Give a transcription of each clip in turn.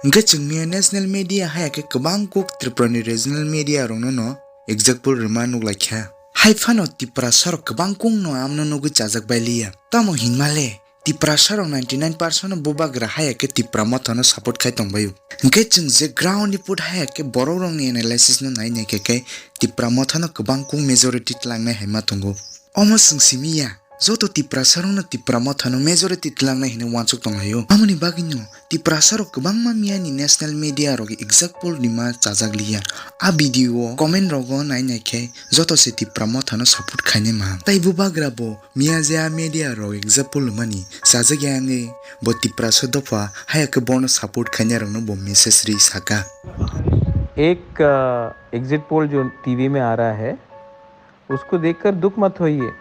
Nga chungni national media haya ke kabang kuk Tripura regional media rong no example remanuk lakha. Hai fano Tripura sarok kabang kung no amno nugu chajak bailia. Tamo hinmale Tripura sarok 99% bubagra haya ke Tripura mothano support khai tongbayu. Nga chung je ground report haya ke borok rong ni analysis no nai nai ke Tripura mothano kabang kung majority tlangna haima tongo. Omo singsimia Zoto Tripura sarong na Tripura mothano majority tlangna hine wansuk tonghayo. Amoni baginyo Tripura sarok kabang mamia ni national media rogi example nima chajak liya. A video comment rogo nai nai ke zoto se Tripura mothano support khaine ma. Tai bubagra bo mia ja media ro example mani chajak yange bo Tripura sodopa haya ke borno support khaine rong no bo message ri saka. एक exit poll जो TV में आ रहा है उसको देखकर दुख मत होइए।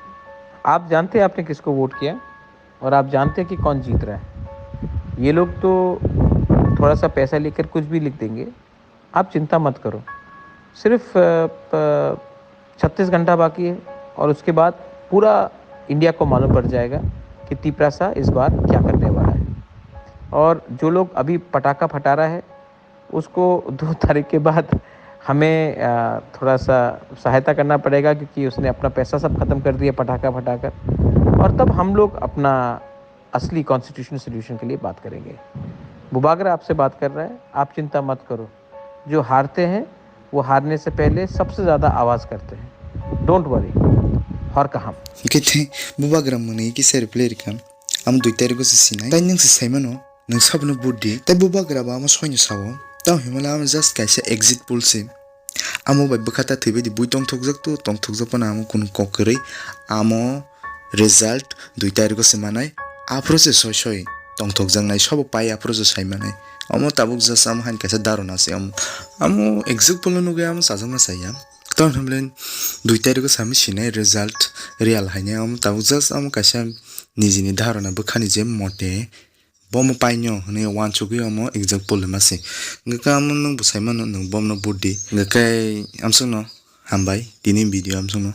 आप जानते हैं आपने किसको वोट किया और आप जानते हैं कि कौन जीत रहा है। ये लोग तो थोड़ा सा पैसा लेकर कुछ भी लिख देंगे, आप चिंता मत करो। सिर्फ 36 घंटा बाकी है और उसके बाद पूरा इंडिया को मालूम पड़ जाएगा कि त्रिपुरा इस बार क्या करने वाला है। और जो लोग अभी पटाखा फटा रहा है उसको 2 तारीख के बाद हमें थोड़ा सा सहायता करना पड़ेगा, क्योंकि उसने अपना पैसा सब ख़त्म कर दिया पटाखा फटाकर। और तब हम लोग अपना असली कॉन्स्टिट्यूशनल सोल्यूशन के लिए बात करेंगे। बुबागरा आपसे बात कर रहा है, आप चिंता मत करो। जो हारते हैं वो हारने से पहले सबसे ज़्यादा आवाज़ करते हैं। Don't worry. और कहाँ Kete bubagra muni ki ser player kan am duiter go sinai tai ning saimano nang sabno buddi tai bubagra ba ma soini sawo ta himala am just kaisa exit poll se amo bai bukhata thibe di buitong thokjak to tong thokjak pana am kun kokri amo result duiter go simanai approach soi soi tong thokjak nai sobo pai approach saimanai amo tabuk just am han kaisa darona se amo exit poll no ge am sajang na sayam Ton hamlen 2 tarik sami sinai result real haine am tabu just am kaisa nijini dharana bukhani je mote bom painyo ne wan chugui am example mase ngaka am nang busaimano nang bom no buddi ngakai am sungno hambai dini video am sungno